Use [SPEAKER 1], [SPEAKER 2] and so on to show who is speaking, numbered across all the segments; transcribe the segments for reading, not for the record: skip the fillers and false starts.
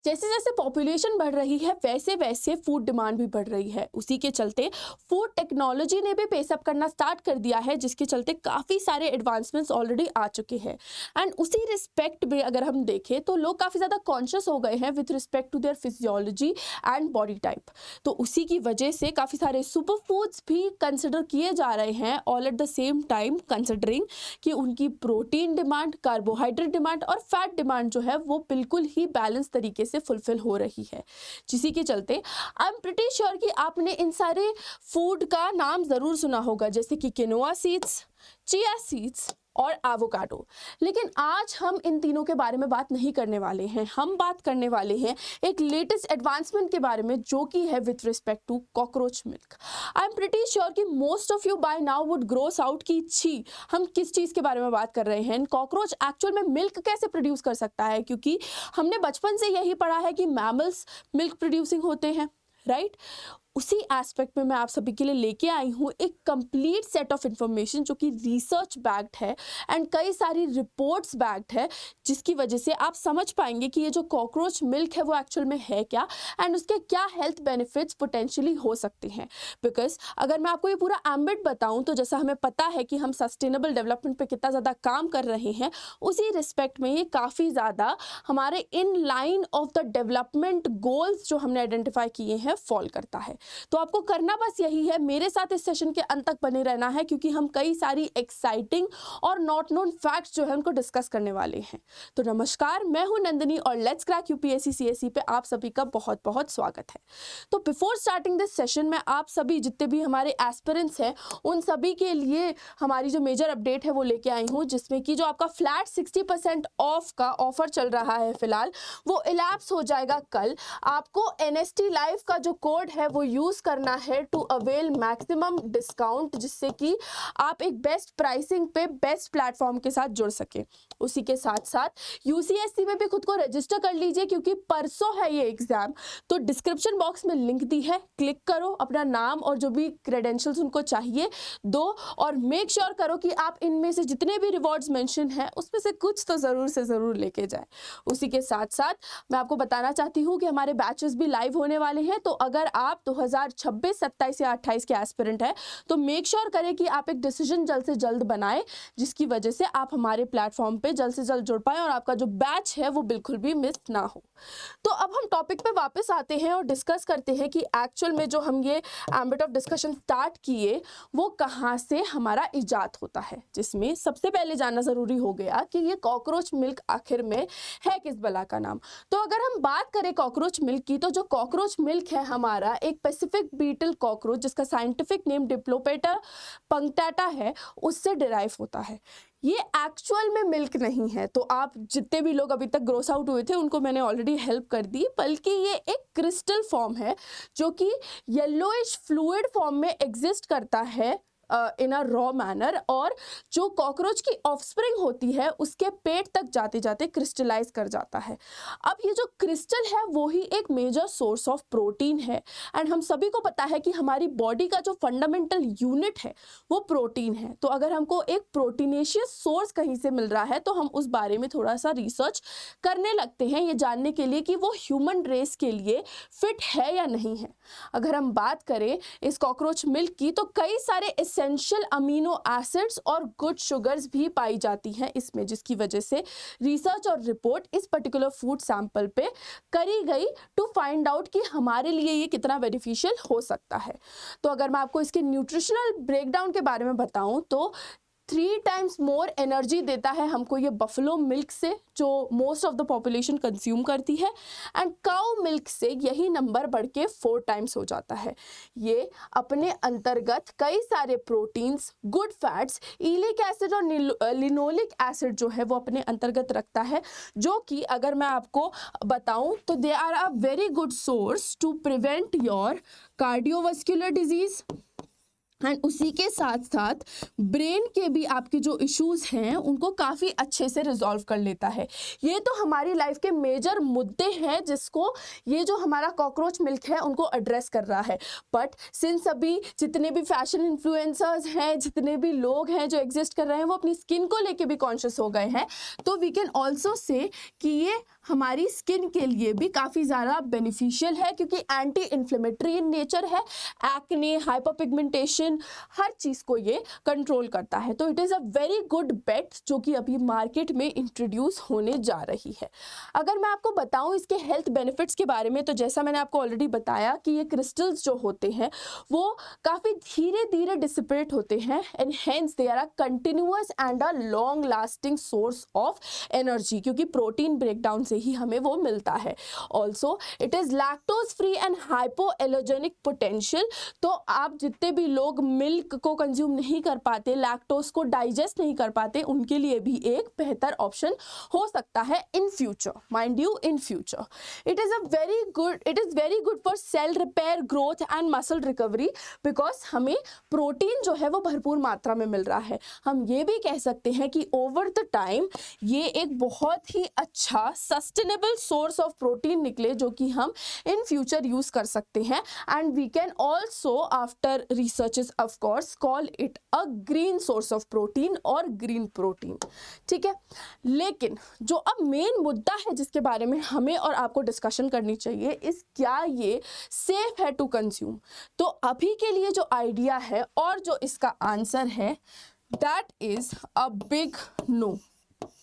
[SPEAKER 1] जैसे जैसे पॉपुलेशन बढ़ रही है वैसे वैसे फूड डिमांड भी बढ़ रही है। उसी के चलते फूड टेक्नोलॉजी ने भी पेसअप करना स्टार्ट कर दिया है, जिसके चलते काफ़ी सारे एडवांसमेंट्स ऑलरेडी आ चुके हैं। एंड उसी रिस्पेक्ट में अगर हम देखें तो लोग काफ़ी ज़्यादा कॉन्शियस हो गए हैं with respect to their physiology and body type. तो उसी की वजह से काफ़ी सारे सुपर फूड्स भी कंसिडर किए जा रहे हैं, all at the same time considering कि उनकी प्रोटीन डिमांड, कार्बोहाइड्रेट डिमांड और फैट डिमांड जो है वो बिल्कुल ही बैलेंस तरीके से फुलफिल हो रही है। जिसी के चलते आई एम प्रिटी श्योर कि आपने इन सारे फूड का नाम ज़रूर सुना होगा, जैसे कि किनोआ सीड्स, चिया सीड्स और एवोकाडो। लेकिन आज हम इन तीनों के बारे में बात नहीं करने वाले हैं। हम बात करने वाले हैं एक लेटेस्ट एडवांसमेंट के बारे में, जो कि है with respect to cockroach milk. I am pretty sure कि most of you by now would gross out की छी हम किस चीज़ के बारे में बात कर रहे हैं। कॉकरोच एक्चुअल में मिल्क कैसे प्रोड्यूस कर सकता है, क्योंकि हमने बचपन से यही पढ़ा है कि मैमल्स मिल्क प्रोड्यूसिंग होते हैं, राइट। उसी एस्पेक्ट में मैं आप सभी के लिए लेके आई हूँ एक कंप्लीट सेट ऑफ इंफॉर्मेशन जो कि रिसर्च बैक्ड है एंड कई सारी रिपोर्ट्स बैक्ड है, जिसकी वजह से आप समझ पाएंगे कि ये जो कॉकरोच मिल्क है वो एक्चुअल में है क्या एंड उसके क्या हेल्थ बेनिफिट्स पोटेंशियली हो सकते हैं। बिकॉज अगर मैं आपको ये पूरा एम्बिट बताऊँ तो जैसा हमें पता है कि हम सस्टेनेबल डेवलपमेंट पे कितना ज़्यादा काम कर रहे हैं, उसी रिस्पेक्ट में ये काफ़ी ज़्यादा हमारे in line of the development goals जो हमने आइडेंटिफाई किए हैं फॉल करता है। तो आपको करना बस यही है, मेरे साथ इस सेशन के अंत तक बने रहना है, क्योंकि हम कई सारी एक्साइटिंग और नॉट नोन फैक्ट्स जो है उनको डिस्कस करने वाले हैं। तो नमस्कार, मैं हूं नंदिनी और लेट्स क्रैक यूपीएससी सीएसई पे आप सभी का बहुत बहुत स्वागत है। तो बिफोर स्टार्टिंग दिस सेशन मैं आप सभी जितने भी हमारे एस्पिरेंट्स हैं उन सभी के लिए हमारी जो मेजर अपडेट है वो लेके आई हूँ, जिसमें कि जो आपका फ्लैट 60% ऑफ का ऑफर चल रहा है फिलहाल, वो इलैप्स हो जाएगा कल। आपको NST लाइव का जो कोड है वो यूज करना है टू अवेल मैक्सिमम डिस्काउंट, जिससे कि आप एक बेस्ट प्राइसिंग पे बेस्ट प्लेटफॉर्म के साथ जुड़ सके। उसी के साथ साथ UCSC में भी खुद को रजिस्टर कर लीजिए, क्योंकि परसों है ये एग्जाम। तो डिस्क्रिप्शन बॉक्स में लिंक दी है, क्लिक करो, अपना नाम और जो भी क्रेडेंशियल्स उनको चाहिए दो, और मेक श्योर करो कि आप इनमें से जितने भी रिवॉर्ड्स मेंशन हैं उसमें से कुछ तो ज़रूर से ज़रूर लेके जाए। उसी के साथ साथ मैं आपको बताना चाहती हूँ कि हमारे बैचेस भी लाइव होने वाले हैं। तो अगर आप 2026, 27 या 28 के एस्पिरेंट है तो मेक श्योर करें कि आप एक डिसीजन जल्द से जल्द बनाएं, जिसकी वजह से आप हमारे प्लेटफॉर्म पे जल्द से जल्द जुड़ पाएं और आपका जो बैच है वो बिल्कुल भी मिस ना हो। तो अब हम टॉपिक पे वापस आते हैं और डिस्कस करते हैं कि एक्चुअल में जो हम ये एम्बिट ऑफ डिस्कशन स्टार्ट किए वो कहाँ से हमारा इजाद होता है, जिसमें सबसे पहले जानना ज़रूरी हो गया कि ये कॉकरोच मिल्क आखिर में है किस बला का नाम। तो अगर हम बात करें कॉकरोच मिल्क की, तो जो कॉकरोच मिल्क है हमारा एक पैसिफिक बीटल कॉकरोच, जिसका साइंटिफिक नेम डिप्लोपेटा पंक्टाटा है, उससे डिराइव होता है। ये एक्चुअल में मिल्क नहीं है। तो आप जितने भी लोग अभी तक ग्रोस आउट हुए थे उनको मैंने ऑलरेडी हेल्प कर दी, बल्कि ये एक क्रिस्टल फॉर्म है जो कि येलोइश फ्लूइड फॉर्म में एग्जिस्ट करता है इन अ रॉ मैनर, और जो कॉकरोच की ऑफस्प्रिंग होती है उसके पेट तक जाते जाते क्रिस्टलाइज कर जाता है। अब ये जो क्रिस्टल है वो ही एक मेजर सोर्स ऑफ प्रोटीन है, एंड हम सभी को पता है कि हमारी बॉडी का जो फंडामेंटल यूनिट है वो प्रोटीन है। तो अगर हमको एक प्रोटीनेशियस सोर्स कहीं से मिल रहा है तो हम उस बारे में थोड़ा सा रिसर्च करने लगते हैं, ये जानने के लिए कि वो ह्यूमन रेस के लिए फिट है या नहीं है। अगर हम बात करें इस कॉकरोच मिल्क की, तो कई सारे एसेंशियल अमीनो एसिड्स और गुड शुगर्स भी पाई जाती हैं इसमें, जिसकी वजह से रिसर्च और रिपोर्ट इस पर्टिकुलर फूड सैंपल पे करी गई टू फाइंड आउट कि हमारे लिए ये कितना बेनिफिशियल हो सकता है। तो अगर मैं आपको इसके न्यूट्रिशनल ब्रेकडाउन के बारे में बताऊं तो 3 टाइम्स मोर एनर्जी देता है हमको ये बफलो मिल्क से, जो most of the population consume करती है, एंड काउ मिल्क से यही नंबर बढ़ के 4 टाइम्स हो जाता है। ये अपने अंतर्गत कई सारे proteins, good fats, iliac acid और लिनोलिक एसिड जो है वो अपने अंतर्गत रखता है, जो कि अगर मैं आपको बताऊं तो they are a very good source to prevent your cardiovascular disease, and उसी के साथ साथ ब्रेन के भी आपके जो इश्यूज हैं उनको काफ़ी अच्छे से रिजॉल्व कर लेता है। ये तो हमारी लाइफ के मेजर मुद्दे हैं जिसको ये जो हमारा कॉकरोच मिल्क है उनको एड्रेस कर रहा है। बट सिंस अभी जितने भी फैशन इन्फ्लुएंसर्स हैं, जितने भी लोग हैं जो एग्जिस्ट कर रहे हैं, वो अपनी स्किन को लेके भी कॉन्शियस हो गए हैं, तो वी कैन ऑल्सो से कि ये हमारी स्किन के लिए भी काफ़ी ज़्यादा बेनिफिशियल है, क्योंकि एंटी इन्फ्लेमेटरी इन नेचर है। एक्ने, हाइपरपिगमेंटेशन, हर चीज़ को ये कंट्रोल करता है। तो it is a very good bet जो कि अभी मार्केट में इंट्रोड्यूस होने जा रही है। अगर मैं आपको बताऊं इसके हेल्थ बेनिफिट्स के बारे में, तो जैसा मैंने आपको ऑलरेडी बताया कि ये क्रिस्टल्स जो होते हैं वो काफ़ी धीरे धीरे डिसिपेट होते हैं, and hence they are a continuous and a long lasting source of energy, क्योंकि प्रोटीन ब्रेकडाउन से ही हमें वो मिलता है। Also it is lactose free and hypoallergenic potential. तो आप जितने भी लोग मिल्क को कंज्यूम नहीं कर पाते, लैक्टोज को डाइजेस्ट नहीं कर पाते, उनके लिए भी एक बेहतर ऑप्शन हो सकता है in future. Mind you, in future it is very good for sale repair, growth and muscle recovery, because हमें प्रोटीन जो है वो भरपूर मात्रा में मिल रहा है। हम ये भी कह सकते हैं कि ओवर द टाइम ये एक बहुत ही अच्छा सस्टेनेबल सोर्स ऑफ प्रोटीन निकले जो कि हम इन फ्यूचर यूज कर सकते हैं। And we can also after researches of course call it a green source of protein और ग्रीन प्रोटीन। ठीक है, लेकिन जो अब मेन मुद्दा है जिसके बारे में हमें और आपको डिस्कशन करनी चाहिए, इस क्या ये सेफ है टू कंज्यूम। तो अभी के लिए जो आइडिया है और जो इसका आंसर है, that is a big no.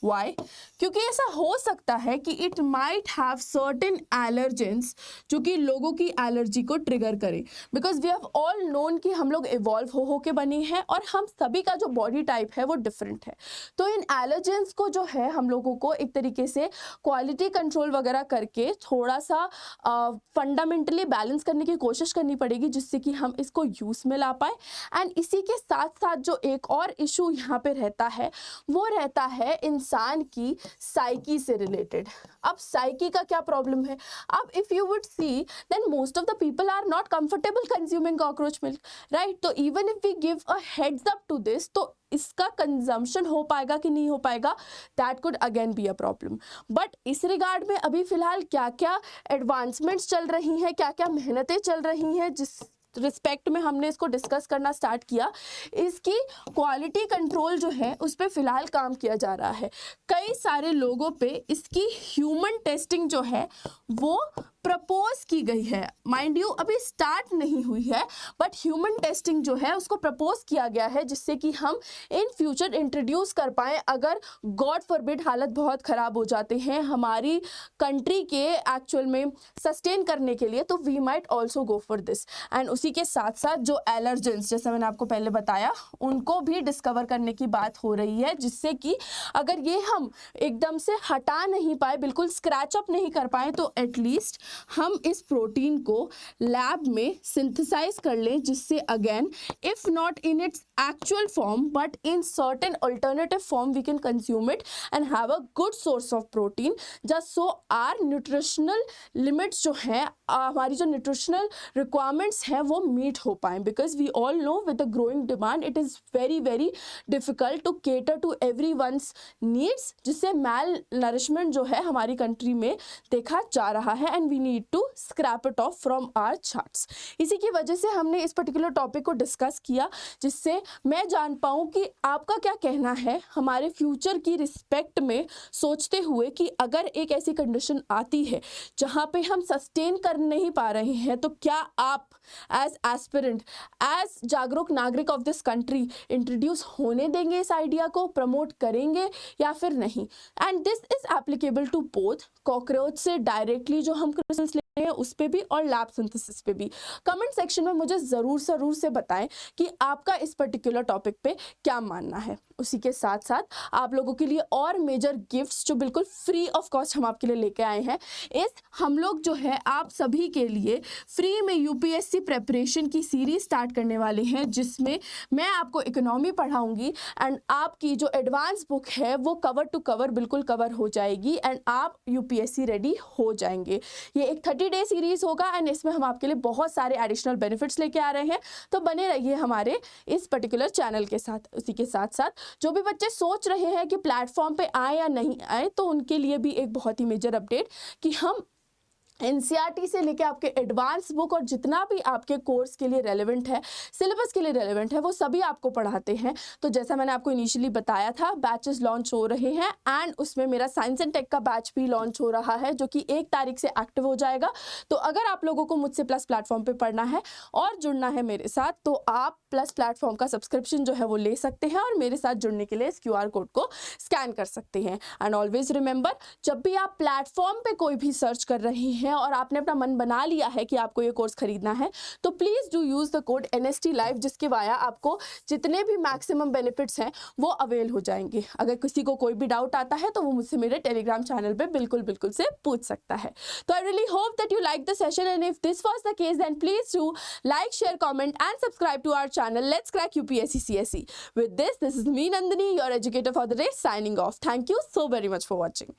[SPEAKER 1] Why? क्योंकि ऐसा हो सकता है कि it might have certain allergens जो कि लोगों की एलर्जी को ट्रिगर करे, because we have all known कि हम लोग इवॉल्व हो के बने हैं और हम सभी का जो बॉडी टाइप है वो डिफरेंट है। तो इन एलर्जेंस को जो है हम लोगों को एक तरीके से क्वालिटी कंट्रोल वगैरह करके थोड़ा सा फंडामेंटली बैलेंस करने की कोशिश करनी पड़ेगी, जिससे कि हम इसको यूज में ला पाए। एंड इसी के साथ साथ जो एक और इशू यहाँ पे रहता है वो रहता है इंसान की साइकी से रिलेटेड। अब साइकी का क्या प्रॉब्लम है? अब if you would see then most of the people are not comfortable consuming cockroach milk, right? तो even if we give a heads up to this, तो इसका कंजम्पशन हो पाएगा कि नहीं हो पाएगा, that could again be a problem. But इस रिगार्ड में अभी फिलहाल क्या क्या एडवांसमेंट्स चल रही हैं, क्या क्या मेहनतें चल रही हैं, जिस रिस्पेक्ट में हमने इसको डिस्कस करना स्टार्ट किया, इसकी क्वालिटी कंट्रोल जो है उस पर फिलहाल काम किया जा रहा है। कई सारे लोगों पे इसकी ह्यूमन टेस्टिंग जो है वो प्रपोज की गई है। माइंड यू अभी स्टार्ट नहीं हुई है, बट ह्यूमन टेस्टिंग जो है उसको प्रपोज किया गया है, जिससे कि हम इन फ्यूचर इंट्रोड्यूस कर पाएँ। अगर गॉड फॉरबिड हालत बहुत ख़राब हो जाते हैं हमारी कंट्री के एक्चुअल में सस्टेन करने के लिए, तो we might also go for this. And उसी के साथ साथ जो एलर्जेंस, जैसे मैंने आपको पहले बताया, उनको भी डिस्कवर करने की बात हो रही है, जिससे कि अगर ये हम एकदम से हटा नहीं पाए, बिल्कुल स्क्रैच अप नहीं कर पाए, तो एटलीस्ट हम इस प्रोटीन को लैब में सिंथेसाइज कर लें, जिससे again if not in its actual form but in certain alternative form we can consume it and have a good source of protein, just so our nutritional limits जो हैं, हमारी जो nutritional requirements हैं वो meet हो पाएँ। Because we all know with the growing demand it is very very difficult to cater to every one's needs, जिससे मैल nourishment जो है हमारी कंट्री में देखा जा रहा है, and we need to scrap it off from our charts. इसी की वजह से हमने इस पर्टिकुलर टॉपिक को डिस्कस किया, जिससे मैं जान पाऊँ कि आपका क्या कहना है हमारे फ्यूचर की रिस्पेक्ट में, सोचते हुए कि अगर एक ऐसी कंडीशन आती है जहाँ पे हम सस्टेन कर नहीं पा रहे हैं, तो क्या आप एज एस्पिरेंट, एज जागरूक नागरिक ऑफ दिस कंट्री इंट्रोड्यूस होने देंगे, इस आइडिया को प्रमोट करेंगे या फिर नहीं? And this is applicable to both cockroach से डायरेक्टली जो हम क्रिस्टल्स ले रहे हैं उस पे भी और लैब सिंथेसिस पे भी। कमेंट सेक्शन में मुझे ज़रूर से बताएं कि आपका इस पर्टिकुलर टॉपिक पे क्या मानना है। उसी के साथ साथ आप लोगों के लिए और मेजर गिफ्ट्स जो बिल्कुल फ्री ऑफ कॉस्ट हम आपके लिए लेके आए हैं। हम लोग जो है आप सभी के लिए फ्री में यूपीएससी प्रेपरेशन की सीरीज स्टार्ट करने वाले हैं, जिसमें मैं आपको इकोनॉमी पढ़ाऊंगी एंड आपकी जो एडवांस बुक है वो कवर टू कवर बिल्कुल कवर हो जाएगी एंड आप यूपीएससी रेडी हो जाएंगे। ये एक 30 30 डे सीरीज होगा एंड इसमें हम आपके लिए बहुत सारे एडिशनल बेनिफिट्स लेके आ रहे हैं, तो बने रहिए हमारे इस पर्टिकुलर चैनल के साथ। उसी के साथ साथ जो भी बच्चे सोच रहे हैं कि प्लेटफॉर्म पे आए या नहीं आए, तो उनके लिए भी एक बहुत ही मेजर अपडेट कि हम एनसीईआरटी से लेके आपके एडवांस बुक और जितना भी आपके कोर्स के लिए रेलेवेंट है, सिलेबस के लिए रेलेवेंट है, वो सभी आपको पढ़ाते हैं। तो जैसा मैंने आपको इनिशियली बताया था, बैचेस लॉन्च हो रहे हैं एंड उसमें मेरा साइंस एंड टेक का बैच भी लॉन्च हो रहा है, जो कि 1 तारीख से एक्टिव हो जाएगा। तो अगर आप लोगों को मुझसे प्लस प्लेटफॉर्म पे पढ़ना है और जुड़ना है मेरे साथ, तो आप प्लस प्लेटफॉर्म का सब्सक्रिप्शन जो है वो ले सकते हैं और मेरे साथ जुड़ने के लिए इस QR कोड को स्कैन कर सकते हैं। एंड ऑलवेज रिमेंबर, जब भी आप प्लेटफॉर्म पे कोई भी सर्च कर रहे हैं और आपने अपना मन बना लिया है कि आपको ये कोर्स खरीदना है, तो please do use the code NST Live, जिसके वाया आपको जितने भी मैक्सिमम बेनिफिट्स हैं वो अवेल हो जाएंगे। अगर किसी को कोई भी डाउट आता है तो वो मुझसे मेरे टेलीग्राम चैनल पे बिल्कुल से पूछ सकता है। तो I really hope that you like the session and if this was the case then please do like, share, comment and subscribe to our channel. Let's crack UPSC CSE. With this is me Nandini, your educator for the day, signing off. Thank you so very much for watching.